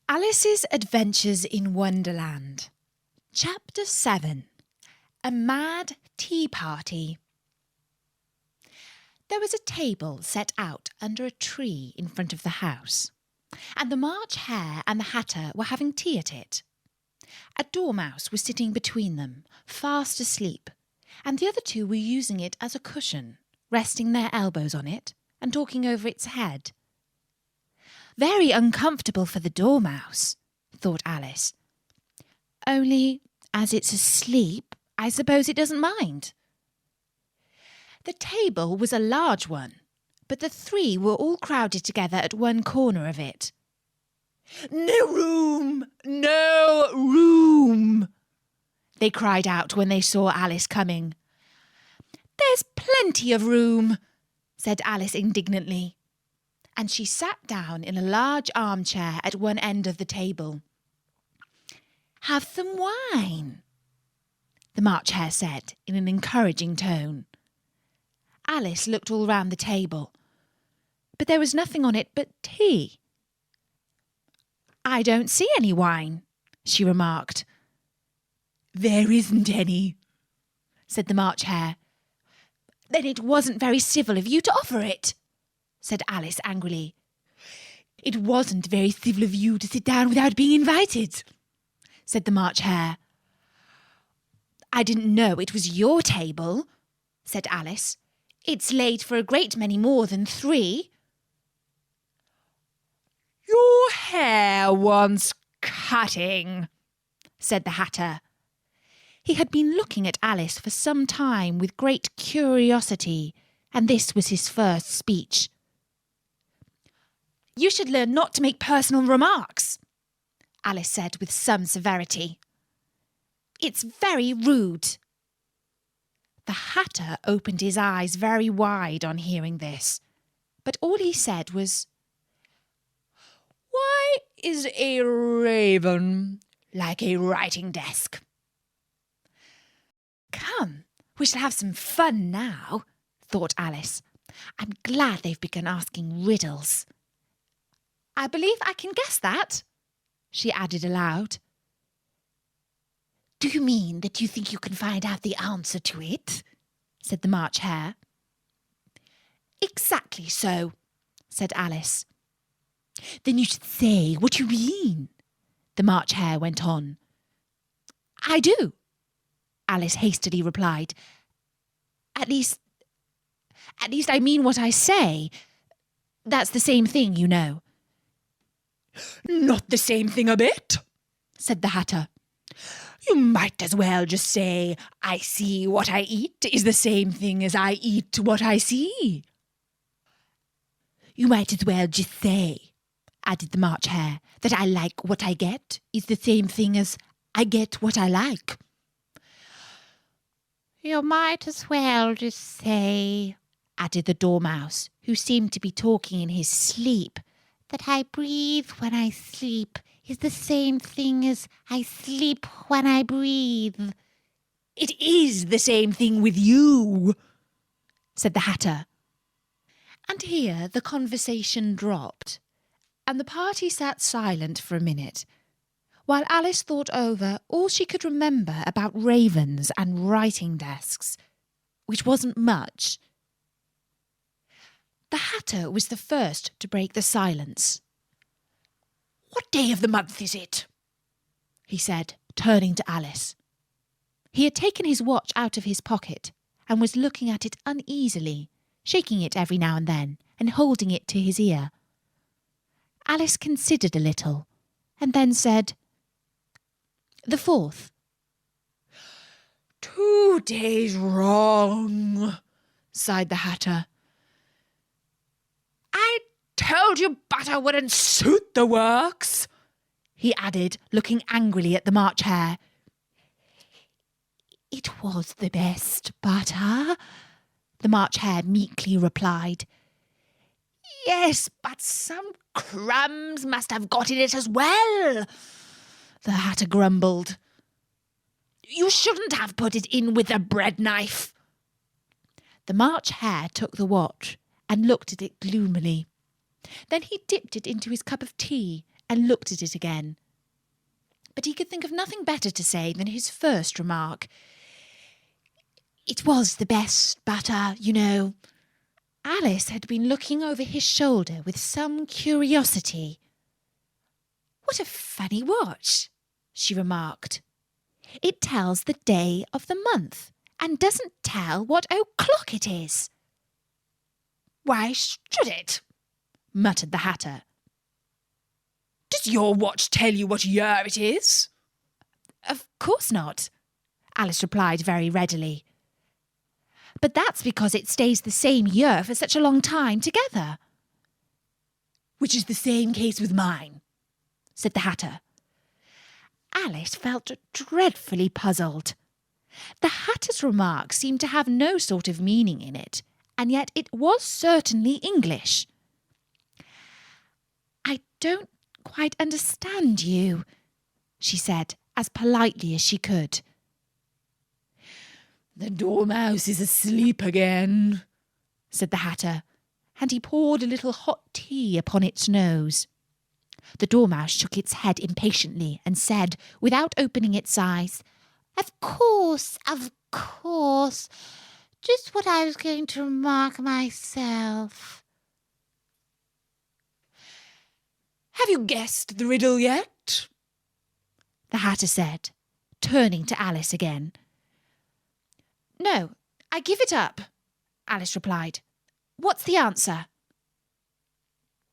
Alice's Adventures in Wonderland. Chapter 7. A Mad Tea Party. There was a table set out under a tree in front of the house, and the March Hare and the Hatter were having tea at it. A dormouse was sitting between them, fast asleep, and the other two were using it as a cushion, resting their elbows on it and talking over its head. Very uncomfortable for the dormouse, thought Alice. Only, as it's asleep, I suppose it doesn't mind. The table was a large one, but the three were all crowded together at one corner of it. "No room! No room!" they cried out when they saw Alice coming. "There's plenty of room," said Alice indignantly, and she sat down in a large armchair at one end of the table. "Have some wine," the March Hare said in an encouraging tone. Alice looked all round the table, but there was nothing on it but tea. "I don't see any wine," she remarked. "There isn't any," said the March Hare. "Then it wasn't very civil of you to offer it," said Alice angrily. "It wasn't very civil of you to sit down without being invited," said the March Hare. "I didn't know it was your table," said Alice. "It's laid for a great many more than 3. "Your hair wants cutting," said the Hatter. He had been looking at Alice for some time with great curiosity, and this was his first speech. "You should learn not to make personal remarks," Alice said with some severity. "It's very rude." The Hatter opened his eyes very wide on hearing this, but all he said was, "Why is a raven like a writing desk?" "Come, we shall have some fun now," thought Alice. "I'm glad they've begun asking riddles. I believe I can guess that," she added aloud. "Do you mean that you think you can find out the answer to it?" said the March Hare. "Exactly so," said Alice. "Then you should say what you mean," the March Hare went on. "I do," Alice hastily replied. At least I mean what I say. That's the same thing, you know." "Not the same thing a bit," said the Hatter. "You might as well just say, 'I see what I eat is the same thing as I eat what I see.'" "You might as well just say," added the March Hare, "that I like what I get is the same thing as I get what I like." "You might as well just say," added the Dormouse, who seemed to be talking in his sleep, "that I breathe when I sleep is the same thing as I sleep when I breathe." "It is the same thing with you," said the Hatter. And here the conversation dropped, and the party sat silent for a minute, while Alice thought over all she could remember about ravens and writing desks, which wasn't much. The Hatter was the first to break the silence. "What day of the month is it?" he said, turning to Alice. He had taken his watch out of his pocket and was looking at it uneasily, shaking it every now and then and holding it to his ear. Alice considered a little and then said, "The 4th. "2 days wrong," sighed the Hatter. "I told you butter wouldn't suit the works," he added, looking angrily at the March Hare. "It was the best butter," the March Hare meekly replied. "Yes, but some crumbs must have got in it as well," the Hatter grumbled. "You shouldn't have put it in with a bread knife." The March Hare took the watch and looked at it gloomily. Then he dipped it into his cup of tea and looked at it again. But he could think of nothing better to say than his first remark. "It was the best butter, you know." Alice had been looking over his shoulder with some curiosity. "What a funny watch," she remarked. "It tells the day of the month and doesn't tell what o'clock it is." "Why should it?" muttered the Hatter. "Does your watch tell you what year it is?" "Of course not," Alice replied very readily. "But that's because it stays the same year for such a long time together." "Which is the same case with mine," said the Hatter. Alice felt dreadfully puzzled. The Hatter's remark seemed to have no sort of meaning in it, and yet it was certainly English. "I don't quite understand you," she said, as politely as she could. "The Dormouse is asleep again," said the Hatter, and he poured a little hot tea upon its nose. The Dormouse shook its head impatiently and said, without opening its eyes, of course. Just what I was going to remark myself." "Have you guessed the riddle yet?" the Hatter said, turning to Alice again. "No, I give it up," Alice replied. "What's the answer?"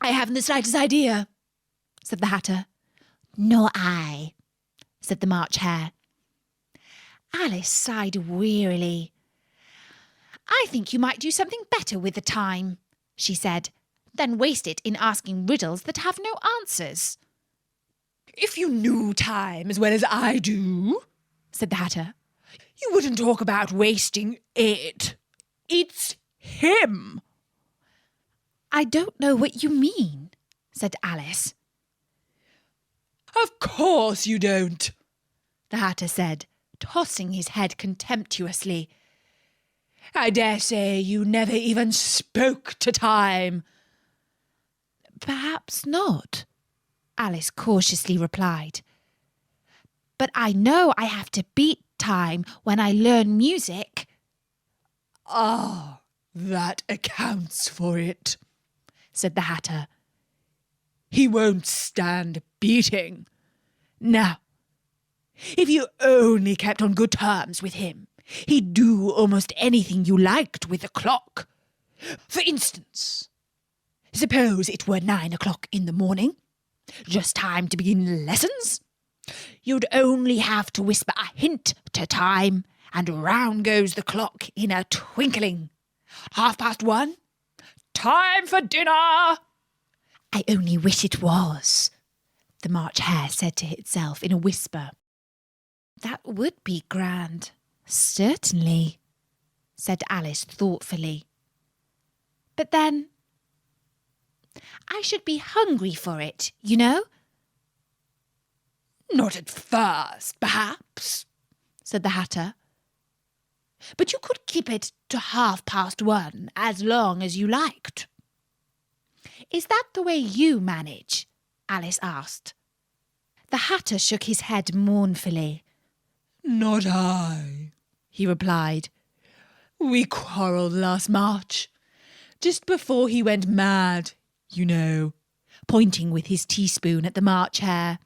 "I haven't the slightest idea," said the Hatter. "Nor I," said the March Hare. Alice sighed wearily. "I think you might do something better with the time," she said, "than waste it in asking riddles that have no answers." "If you knew time as well as I do," said the Hatter, "you wouldn't talk about wasting it. It's him." "I don't know what you mean," said Alice. "Of course you don't," the Hatter said, tossing his head contemptuously. "I dare say you never even spoke to time." "Perhaps not," Alice cautiously replied. "But I know I have to beat time when I learn music." "Ah, that accounts for it," said the Hatter. "He won't stand beating. Now, if you only kept on good terms with him, he'd do almost anything you liked with the clock. For instance, suppose it were 9 o'clock in the morning, just time to begin lessons. You'd only have to whisper a hint to time, and round goes the clock in a twinkling. 1:30, time for dinner." "I only wish it was," the March Hare said to itself in a whisper. "That would be grand, certainly," said Alice thoughtfully. "But then I should be hungry for it, you know." "Not at first, perhaps," said the Hatter. "But you could keep it to 1:30 as long as you liked." "Is that the way you manage?" Alice asked. The Hatter shook his head mournfully. "Not I," he replied. "We quarrelled last March, just before he went mad, you know," pointing with his teaspoon at the March Hare.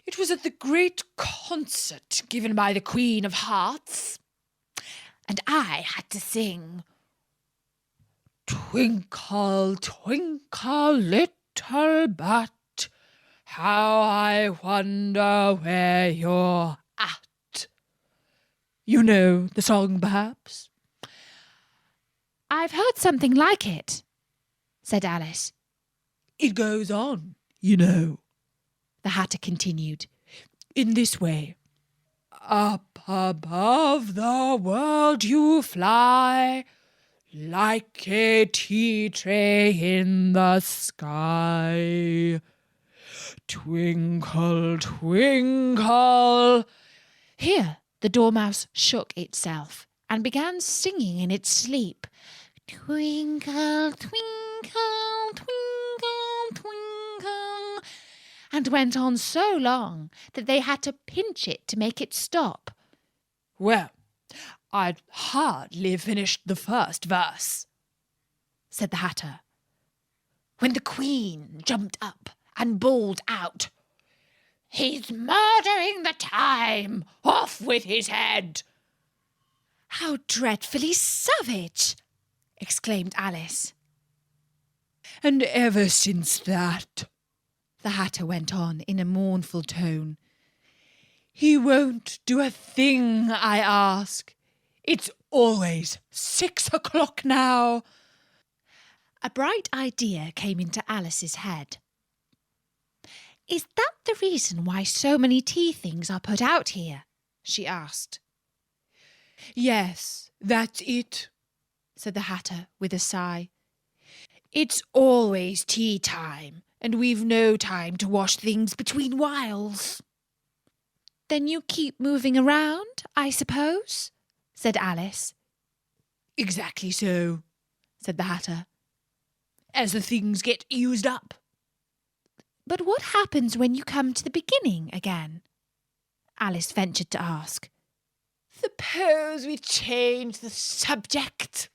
"It was at the great concert given by the Queen of Hearts, and I had to sing 'Twinkle, twinkle, little bat, how I wonder where you're at.' You know the song, perhaps?" "I've heard something like it," said Alice. "It goes on, you know," the Hatter continued, "in this way. Up above the world you fly, like a tea tray in the sky. Twinkle, twinkle." Here the Dormouse shook itself and began singing in its sleep. "Twinkle, twinkle, twinkle, twinkle, and went on so long that they had to pinch it to make it stop. "Well, I'd hardly finished the first verse," said the Hatter, when the Queen jumped up and bawled out, "He's murdering the time! Off with his head!" "How dreadfully savage!" exclaimed Alice. "And ever since that," the Hatter went on in a mournful tone, "he won't do a thing I ask. It's always 6 o'clock now." A bright idea came into Alice's head. "Is that the reason why so many tea things are put out here?" she asked. "Yes, that's it," said the Hatter with a sigh. "It's always tea time, and we've no time to wash things between whiles." "Then you keep moving around, I suppose?" said Alice. "Exactly so," said the Hatter. "As the things get used up." "But what happens when you come to the beginning again?" Alice ventured to ask. "Suppose we change the subject,"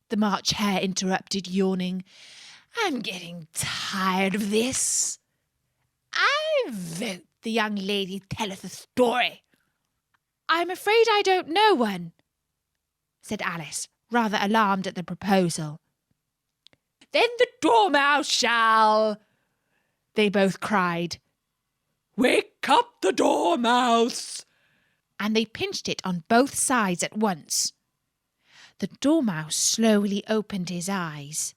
the March Hare interrupted, yawning. "I'm getting tired of this. I vote the young lady telleth a story." "I'm afraid I don't know one," said Alice, rather alarmed at the proposal. "Then the Dormouse shall," they both cried. "Wake up the Dormouse!" And they pinched it on both sides at once. The Dormouse slowly opened his eyes.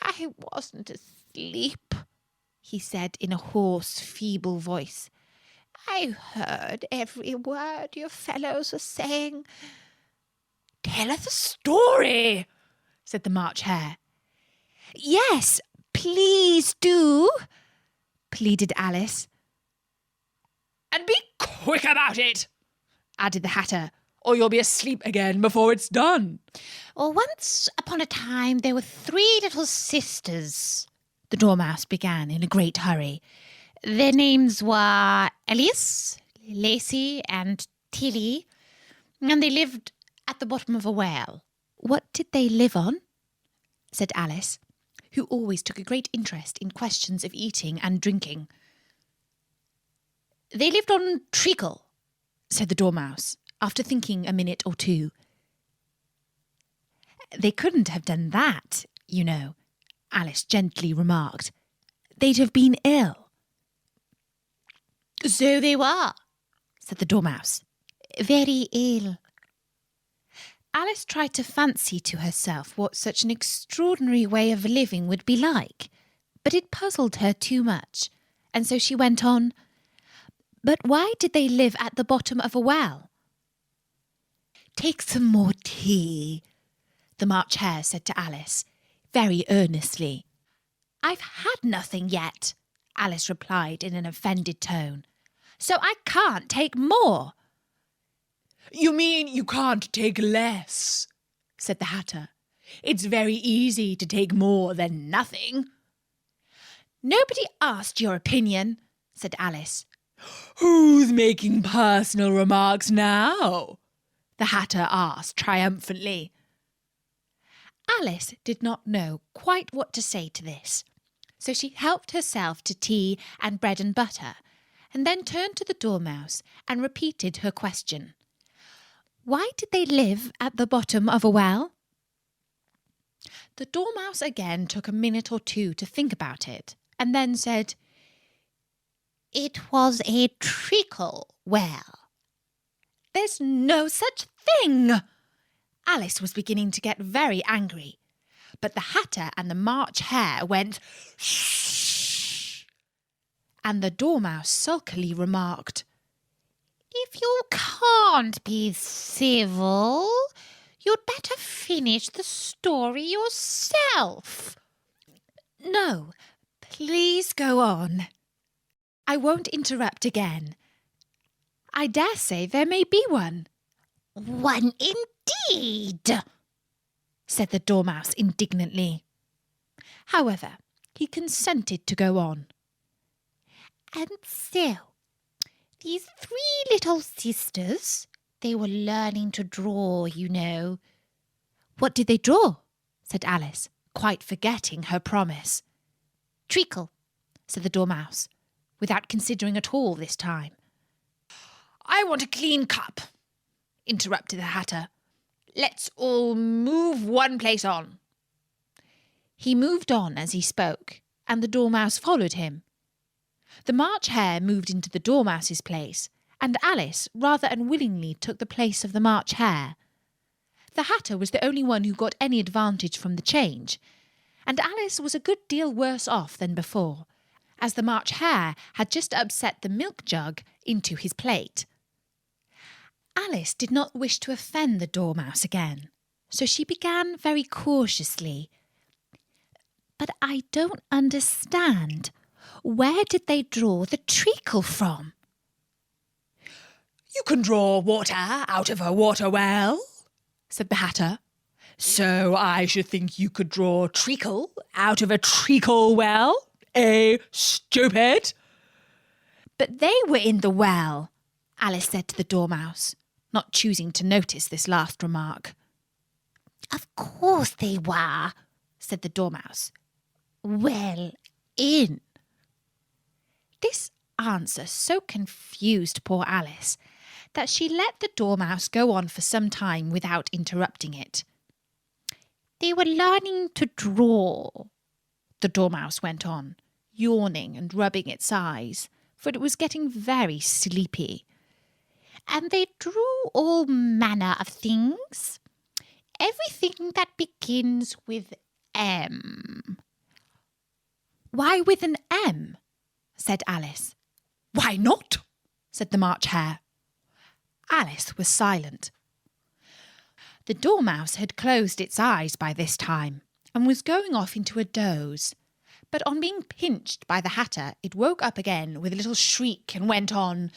"I wasn't asleep," he said in a hoarse, feeble voice. "I heard every word you fellows were saying." "Tell us a story," said the March Hare. "Yes, please do," pleaded Alice. "And be quick about it," added the Hatter, "or you'll be asleep again before it's done." "Once upon a time there were 3 little sisters," the Dormouse began in a great hurry. "Their names were Alice, Lacey, and Tilly, and they lived at the bottom of a well." "What did they live on?" said Alice, who always took a great interest in questions of eating and drinking. "They lived on treacle," said the Dormouse, after thinking a minute or two. "They couldn't have done that, you know," Alice gently remarked. "They'd have been ill." "So they were," said the Dormouse. "Very ill." Alice tried to fancy to herself what such an extraordinary way of living would be like, but it puzzled her too much, and so she went on, "But why did they live at the bottom of a well?" "Take some more tea," the March Hare said to Alice, very earnestly. "I've had nothing yet," Alice replied in an offended tone, "so I can't take more." "You mean you can't take less?" said the Hatter. "It's very easy to take more than nothing." "Nobody asked your opinion," said Alice. "Who's making personal remarks now?" the Hatter asked triumphantly. Alice did not know quite what to say to this, so she helped herself to tea and bread and butter, and then turned to the Dormouse and repeated her question. "Why did they live at the bottom of a well?" The Dormouse again took a minute or two to think about it, and then said, "It was a treacle well." "There's no such thing!" Alice was beginning to get very angry, but the Hatter and the March Hare went, "Shh!" and the Dormouse sulkily remarked, "If you can't be civil, you'd better finish the story yourself." "No, please go on. I won't interrupt again. I dare say there may be one." "One indeed," said the Dormouse indignantly. However, he consented to go on. And so, these three little sisters, they were learning to draw, you know. What did they draw? Said Alice, quite forgetting her promise. Treacle, said the Dormouse, without considering at all this time. I want a clean cup, interrupted the Hatter. Let's all move one place on. He moved on as he spoke, and the Dormouse followed him. The March Hare moved into the Dormouse's place, and Alice rather unwillingly took the place of the March Hare. The Hatter was the only one who got any advantage from the change, and Alice was a good deal worse off than before, as the March Hare had just upset the milk jug into his plate. Alice did not wish to offend the Dormouse again, so she began very cautiously. "But I don't understand. Where did they draw the treacle from?" You can draw water out of a water well, said the Hatter. So I should think you could draw treacle out of a treacle well, stupid? But they were in the well, Alice said to the Dormouse, not choosing to notice this last remark. "Of course they were," said the Dormouse. "Well in." This answer so confused poor Alice that she let the Dormouse go on for some time without interrupting it. "They were learning to draw," the Dormouse went on, yawning and rubbing its eyes, for it was getting very sleepy. "and they drew all manner of things. Everything that begins with M." "Why with an M?" said Alice. Why not? said the March Hare. Alice was silent. The Dormouse had closed its eyes by this time and was going off into a doze, but on being pinched by the Hatter it woke up again with a little shriek and went on,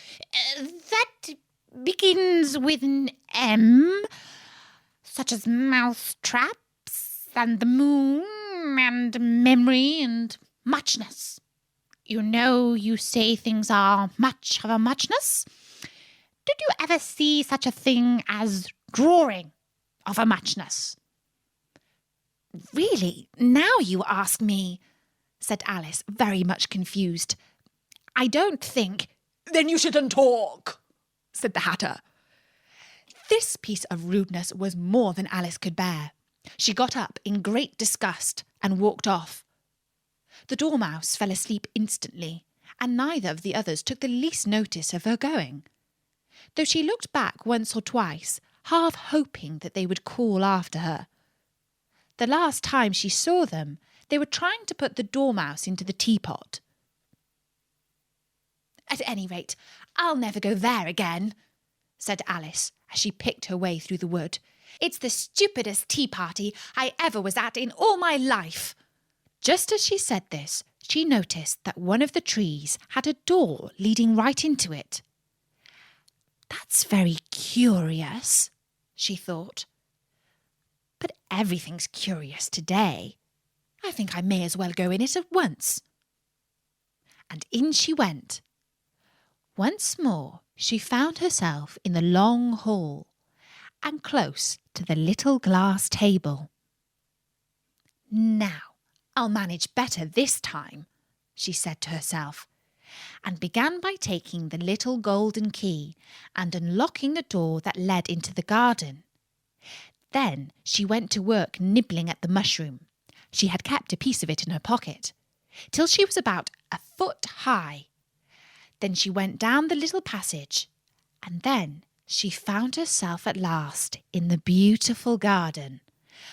"That begins with an M, such as mouse traps and the moon and memory and muchness. You know, you say things are much of a muchness. Did you ever see such a thing as drawing of a muchness?" "Really, now you ask me," said Alice, very much confused. "I don't think—" "Then you shouldn't talk," said the Hatter. This piece of rudeness was more than Alice could bear. She got up in great disgust and walked off. The Dormouse fell asleep instantly, and neither of the others took the least notice of her going, though she looked back once or twice, half hoping that they would call after her. The last time she saw them, they were trying to put the Dormouse into the teapot. "At any rate, I'll never go there again," said Alice as she picked her way through the wood. "It's the stupidest tea party I ever was at in all my life." Just as she said this, she noticed that one of the trees had a door leading right into it. "That's very curious," she thought. "But everything's curious today. I think I may as well go in it at once." And in she went. Once more she found herself in the long hall and close to the little glass table. "Now I'll manage better this time," she said to herself, and began by taking the little golden key and unlocking the door that led into the garden. Then she went to work nibbling at the mushroom. She had kept a piece of it in her pocket, till she was about a foot high. Then she went down the little passage, and then she found herself at last in the beautiful garden,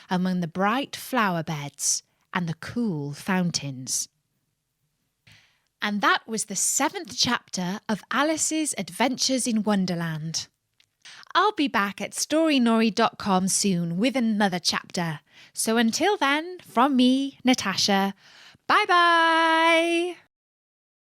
among the bright flower beds and the cool fountains. And that was the 7th chapter of Alice's Adventures in Wonderland. I'll be back at storynori.com soon with another chapter. So until then, from me, Natasha, bye-bye!